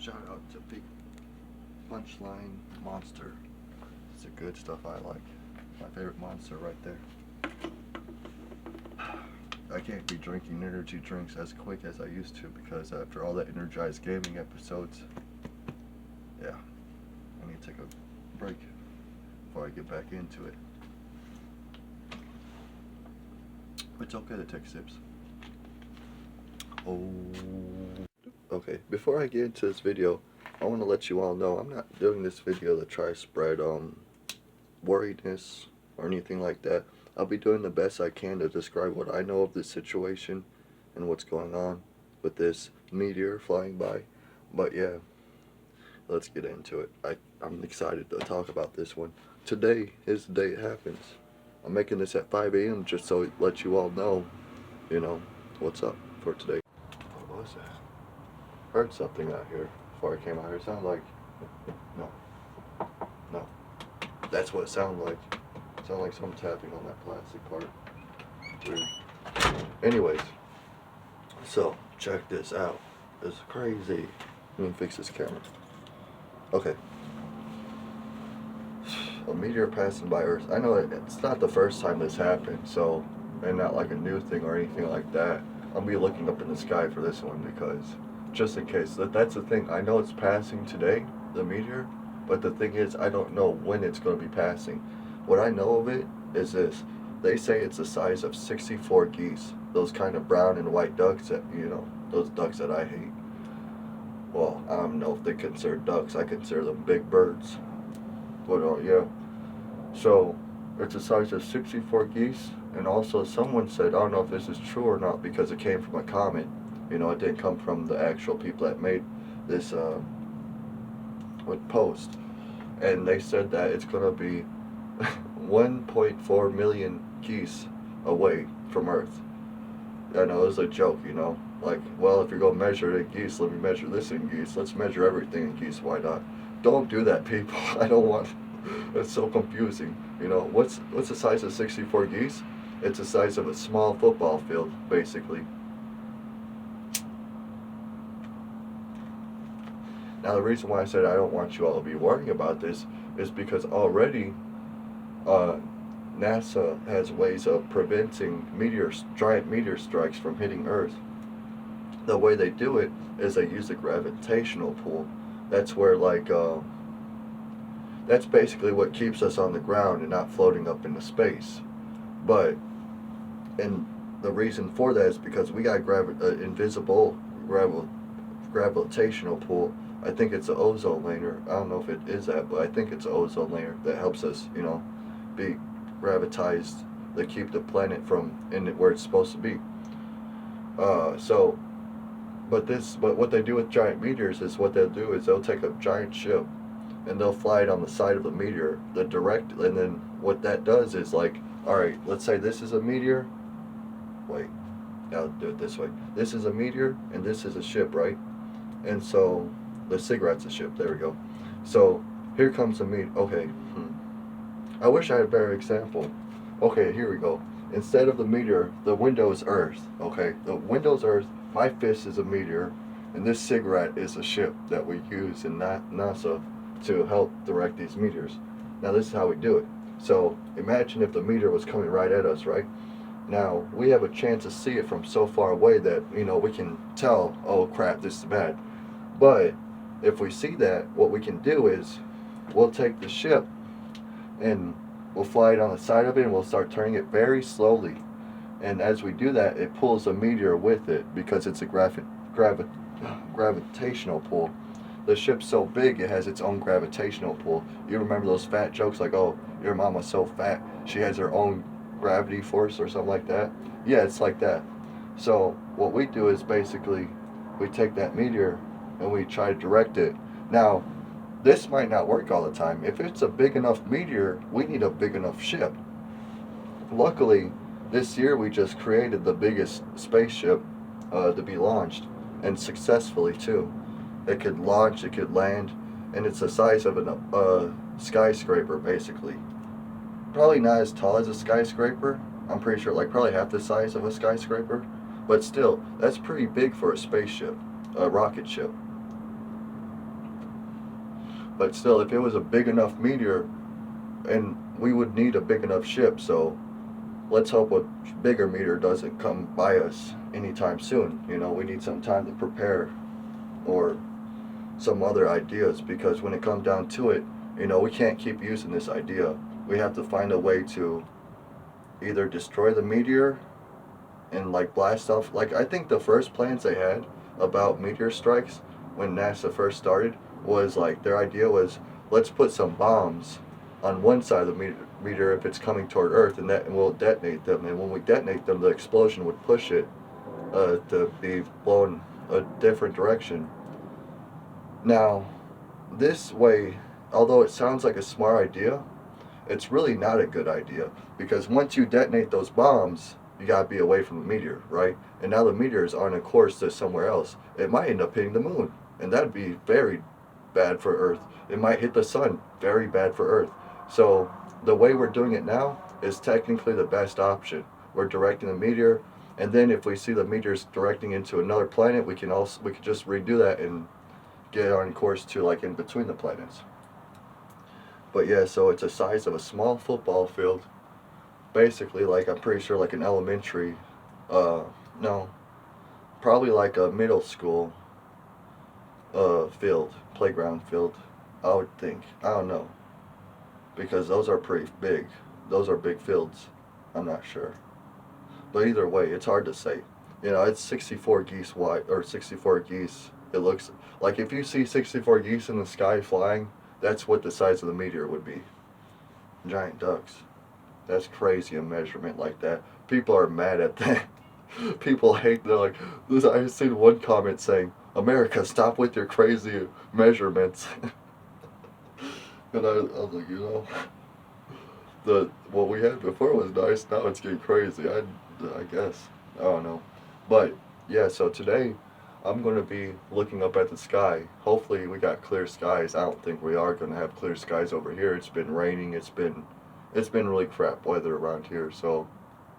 Shout out to Big Punchline Monster. It's the good stuff I like. My favorite monster right there. I can't be drinking energy drinks as quick as I used to because after all the energized gaming episodes, yeah, I need to take a break before I get back into it. It's okay to take sips. Oh. Okay, before I get into this video, I want to let you all know I'm not doing this video to try to spread worriedness or anything like that. I'll be doing the best I can to describe what I know of this situation and what's going on with this meteor flying by. But yeah, let's get into it. I'm excited to talk about this one. Today is the day it happens. I'm making this at 5 a.m. just so it lets you all know, you know, what's up for today. What was that? Heard something out here before I came out here. It sounded like, no. That's what it sounded like. It sounded like someone tapping on that plastic part. Weird. Anyways, so check this out. It's crazy. Let me fix this camera. Okay. A meteor passing by Earth. I know it's not the first time this happened, so, and not like a new thing or anything like that. I'll be looking up in the sky for this one because, just in case, that's the thing. I know it's passing today, the meteor, but the thing is, I don't know when it's going to be passing. What I know of it is this. They say it's the size of 64 geese. Those kind of brown and white ducks that, you know, those ducks that I hate. Well, I don't know if they consider ducks. I consider them big birds. But yeah, so it's the size of 64 geese, and also someone said, I don't know if this is true or not because it came from a comment. You know, it didn't come from the actual people that made this post, and they said that it's gonna be 1.4 million geese away from Earth. I know it was a joke, you know, like, well, if you're gonna measure it in geese, let me measure this in geese. Let's measure everything in geese. Why not? Don't do that, people. I don't want. It's so confusing. You know, what's the size of 64 geese? It's the size of a small football field, basically. Now, the reason why I said I don't want you all to be worrying about this is because already NASA has ways of preventing giant meteor strikes from hitting Earth. The way they do it is they use a gravitational pull. That's where, like, that's basically what keeps us on the ground and not floating up into space. But, and the reason for that is because we got invisible gravitational pull. I think it's the ozone layer. I don't know if it is that, but I think it's the ozone layer that helps us, you know, be gravitized to keep the planet from in where it's supposed to be. But what they do with giant meteors is what they'll do is they'll take a giant ship and they'll fly it on the side of the meteor, and then what that does is, like, all right, let's say this is a meteor. Wait, I'll do it this way. This is a meteor and this is a ship, right? And so the cigarette's a ship. There we go. So here comes a meteor. Okay. I wish I had a better example. Okay, here we go. Instead of the meteor, the window is Earth. Okay, the window's Earth. My fist is a meteor, and this cigarette is a ship that we use in NASA to help direct these meteors. Now, this is how we do it. So imagine if the meteor was coming right at us, right? Now, we have a chance to see it from so far away that, you know, we can tell, oh crap, this is bad. But if we see that, what we can do is we'll take the ship and we'll fly it on the side of it and we'll start turning it very slowly. And as we do that, it pulls a meteor with it because it's a gravitational pull. The ship's so big, it has its own gravitational pull. You remember those fat jokes like, oh, your mom was so fat, she has her own gravity force or something like that? Yeah, it's like that. So what we do is basically we take that meteor and we try to direct it. Now, this might not work all the time. If it's a big enough meteor, we need a big enough ship. Luckily, this year we just created the biggest spaceship to be launched, and successfully too. It could launch, it could land, and it's the size of a skyscraper, basically. Probably not as tall as a skyscraper. I'm pretty sure, like, probably half the size of a skyscraper. But still, that's pretty big for a spaceship, a rocket ship. But still, if it was a big enough meteor, and we would need a big enough ship, so let's hope a bigger meteor doesn't come by us anytime soon. You know, we need some time to prepare or some other ideas, because when it comes down to it, you know, we can't keep using this idea. We have to find a way to either destroy the meteor and like blast off. Like, I think the first plans they had about meteor strikes when NASA first started was like their idea was, let's put some bombs on one side of the meteor if it's coming toward Earth, and that and we'll detonate them. And when we detonate them, the explosion would push it to be blown a different direction. Now, this way, although it sounds like a smart idea, it's really not a good idea, because once you detonate those bombs, you gotta be away from the meteor, right? And now the meteor is on a course to somewhere else. It might end up hitting the moon, and that'd be very bad for Earth. It might hit the sun, very bad for Earth. So the way we're doing it now is technically the best option. We're directing the meteor, and then if we see the meteors directing into another planet, we can just redo that and get on course to like in between the planets. But yeah, so it's the size of a small football field, basically, like I'm pretty sure like an elementary, no, probably like a middle school field, playground field, I would think. I don't know, because those are pretty big. Those are big fields. I'm not sure. But either way, it's hard to say. You know, it's 64 geese wide, or 64 geese. It looks like if you see 64 geese in the sky flying, that's what the size of the meteor would be. Giant ducks. That's crazy, a measurement like that. People are mad at that. People hate, they're like, I've seen one comment saying, America, stop with your crazy measurements. And I was like, you know, what we had before was nice, now it's getting crazy. I guess. I don't know. But, yeah, so today I'm going to be looking up at the sky. Hopefully we got clear skies. I don't think we are going to have clear skies over here. It's been raining. It's been really crap weather around here, so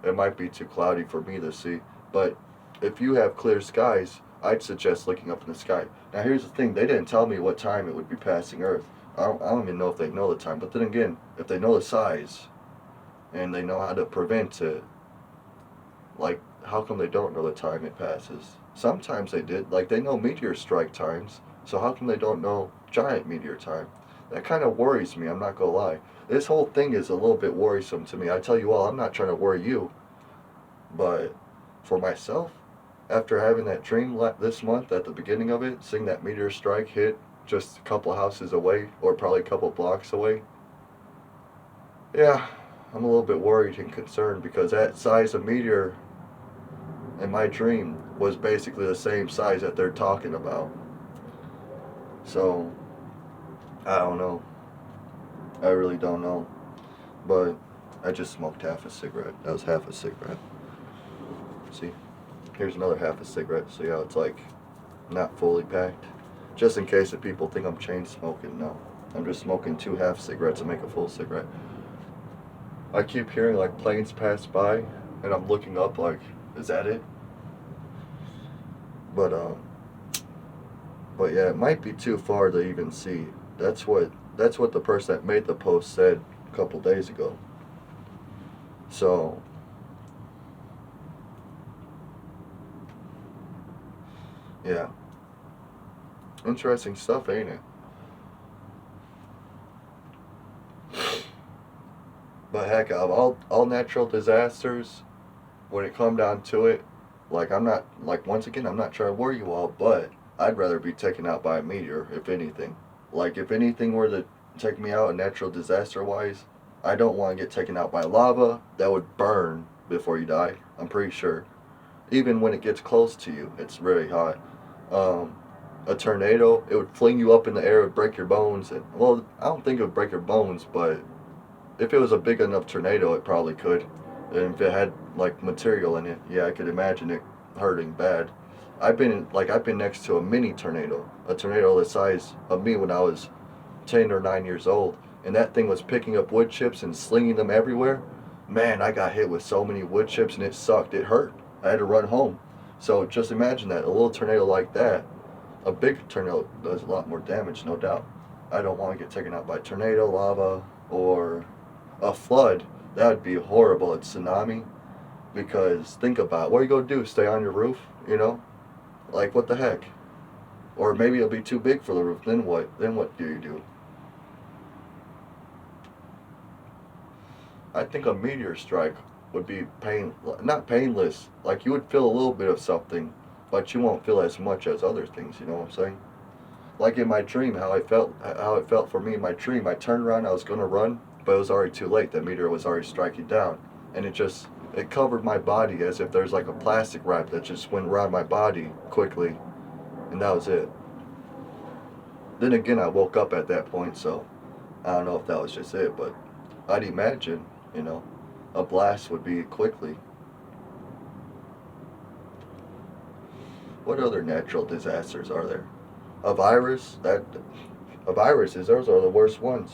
it might be too cloudy for me to see. But if you have clear skies, I'd suggest looking up in the sky. Now here's the thing, they didn't tell me what time it would be passing Earth. I don't even know if they know the time, but then again, if they know the size and they know how to prevent it, like, how come they don't know the time it passes? Sometimes they did, like they know meteor strike times, so how come they don't know giant meteor time? That kind of worries me, I'm not gonna lie. This whole thing is a little bit worrisome to me. I tell you all, I'm not trying to worry you, but for myself, after having that dream this month at the beginning of it, seeing that meteor strike hit just a couple houses away, or probably a couple blocks away, yeah, I'm a little bit worried and concerned, because that size of meteor in my dream was basically the same size that they're talking about. So, I don't know. I really don't know. But I just smoked half a cigarette. That was half a cigarette. See? Here's another half a cigarette. So yeah, it's like not fully packed. Just in case if people think I'm chain smoking, no. I'm just smoking 2 half cigarettes to make a full cigarette. I keep hearing like planes pass by, and I'm looking up like, is that it? But yeah, it might be too far to even see. That's what the person that made the post said a couple days ago. So yeah, interesting stuff, ain't it? But heck, of all natural disasters, when it come down to it, like I'm not, like, once again, I'm not trying to worry you all, but I'd rather be taken out by a meteor, if anything. Like, if anything were to take me out, a natural disaster wise, I don't want to get taken out by lava. That would burn before you die, I'm pretty sure. Even when it gets close to you, it's very hot. A tornado, it would fling you up in the air, it would break your bones. And, well, I don't think it would break your bones, but if it was a big enough tornado, it probably could. And if it had like material in it, yeah, I could imagine it hurting bad. I've been next to a mini tornado, a tornado the size of me when I was 10 or 9 years old, and that thing was picking up wood chips and slinging them everywhere. Man, I got hit with so many wood chips and it sucked. It hurt. I had to run home. So just imagine that, a little tornado like that. A big tornado does a lot more damage, no doubt. I don't want to get taken out by tornado, lava, or a flood. That would be horrible. A tsunami. Because think about it. What are you going to do? Stay on your roof? You know? Like, what the heck? Or maybe it'll be too big for the roof. Then what? Then what do you do? I think a meteor strike would be not painless. Like, you would feel a little bit of something, but you won't feel as much as other things. You know what I'm saying? Like in my dream, how it felt for me in my dream. I turned around, I was gonna run, but it was already too late. The meteor was already striking down, and it covered my body as if there's like a plastic wrap that just went around my body quickly, and that was it. Then again, I woke up at that point, so I don't know if that was just it, but I'd imagine, you know, a blast would be quickly. What other natural disasters are there? A virus? Viruses, those are the worst ones.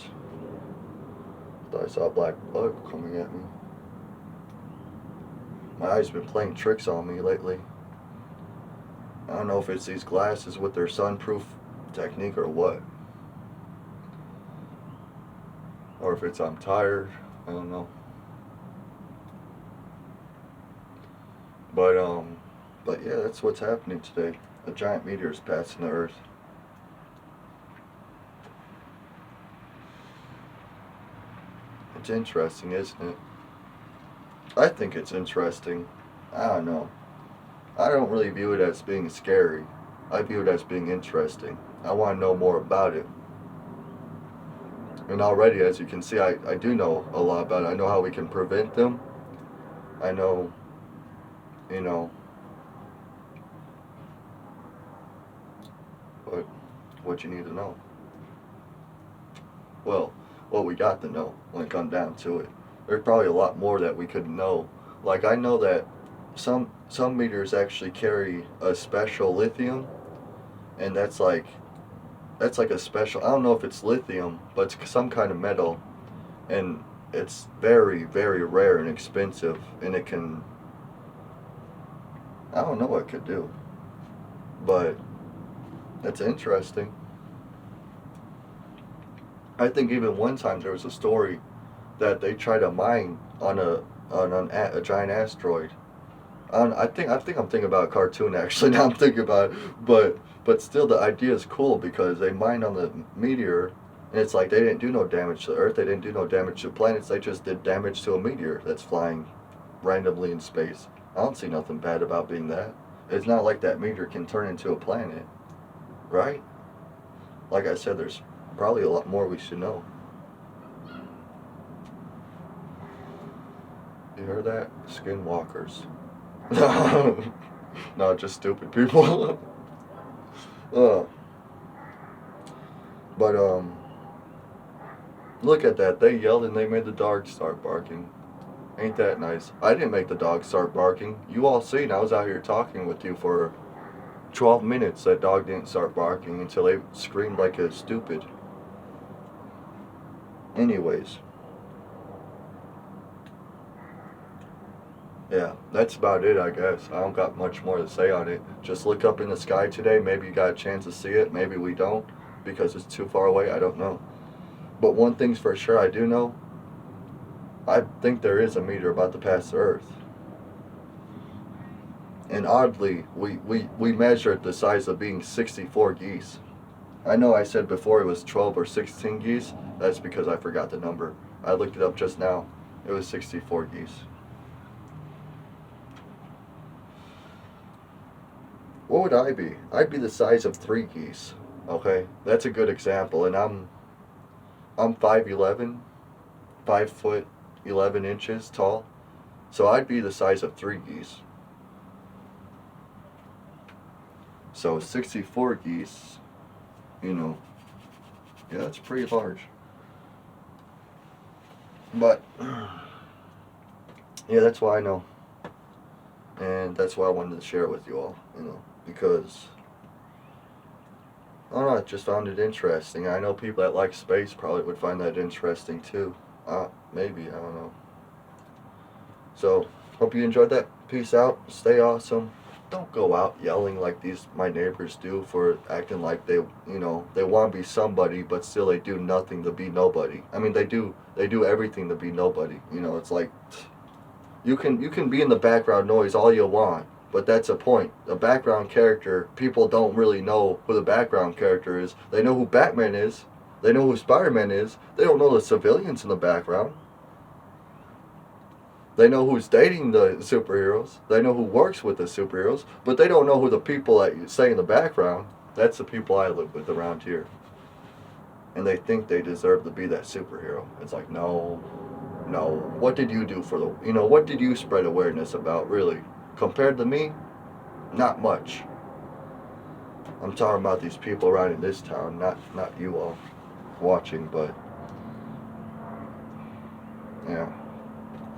Thought I saw a black bug coming at me. My eyes been playing tricks on me lately. I don't know if it's these glasses with their sunproof technique or what. Or if it's I'm tired. I don't know. But but yeah, that's what's happening today. A giant meteor is passing the Earth. It's interesting, isn't it? I think it's interesting. I don't know. I don't really view it as being scary. I view it as being interesting. I want to know more about it. And already, as you can see, I do know a lot about it. I know how we can prevent them. I know, you know, what you need to know. Well, what we got to know when it comes down to it. There's probably a lot more that we could know. Like I know that some meters actually carry a special lithium, and that's like a special. I don't know if it's lithium, but it's some kind of metal, and it's very very rare and expensive, and it can. I don't know what it could do, but that's interesting. I think even one time there was a story that they tried to mine on a giant asteroid. I think I'm thinking about a cartoon actually. Now I'm thinking about it, but still the idea is cool because they mined on the meteor, and it's like they didn't do no damage to the Earth. They didn't do no damage to planets. They just did damage to a meteor that's flying randomly in space. I don't see nothing bad about being that. It's not like that meteor can turn into a planet, right? Like I said, there's probably a lot more we should know. You heard that? Skinwalkers. No, just stupid people. uh, but look at that. They yelled and they made the dog start barking. Ain't that nice? I didn't make the dog start barking. You all seen I was out here talking with you for 12 minutes. That dog didn't start barking until they screamed like a stupid. Anyways. Yeah, that's about it, I guess. I don't got much more to say on it. Just look up in the sky today. Maybe you got a chance to see it. Maybe we don't because it's too far away. I don't know. But one thing's for sure I do know. I think there is a meteor about to pass the Earth. And oddly, we measured the size of being 64 geese. I know I said before it was 12 or 16 geese. That's because I forgot the number. I looked it up just now. It was 64 geese. What would I be? I'd be the size of 3 geese. Okay, that's a good example. And I'm 5'11", 5 foot 11 inches tall. So I'd be the size of 3 geese. So 64 geese, you know, yeah, that's pretty large. But yeah, that's why I know, and that's why I wanted to share it with you all. You know, because I don't know, I just found it interesting. I know people that like space probably would find that interesting too. Maybe, I don't know. So, hope you enjoyed that. Peace out. Stay awesome. don't go out yelling like these my neighbors do for acting like they want to be somebody, but still they do nothing to be nobody. I mean, they do everything to be nobody. It's like you can be in the background noise all you want, but that's a point. The background character, people don't really know who the background character is. They know who Batman is. They know who Spider-Man is. They don't know the civilians in the background. They know who's dating the superheroes. They know who works with the superheroes, but they don't know who the people that you say in the background. That's the people I live with around here. And they think they deserve to be that superhero. It's like, no, no. What did you do what did you spread awareness about, really? Compared to me, not much. I'm talking about these people around in this town, not you all watching, but yeah.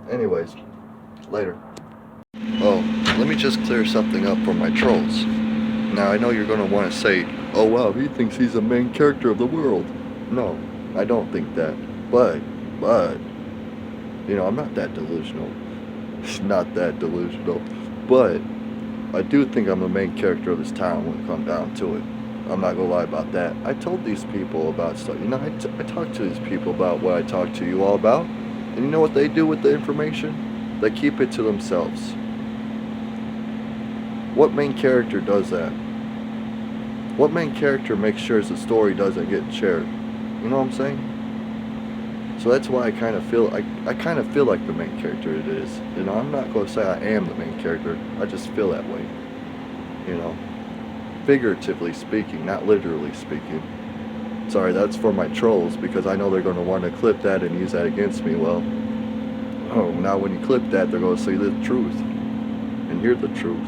Anyways, later. Oh, let me just clear something up for my trolls. Now, I know you're going to want to say, oh wow, he thinks he's the main character of the world. No, I don't think that. But, I'm not that delusional. Not that delusional. But, I do think I'm the main character of this town when it comes down to it. I'm not going to lie about that. I told these people about stuff. I talked to these people about what I talked to you all about. And you know what they do with the information? They keep it to themselves. What main character does that? What main character makes sure the story doesn't get shared? You know what I'm saying? So that's why I kind of feel like the main character it is. I'm not going to say I am the main character. I just feel that way. Figuratively speaking, not literally speaking. Sorry, that's for my trolls, because I know they're going to want to clip that and use that against me. Well, now when you clip that, they're going to see the truth and hear the truth.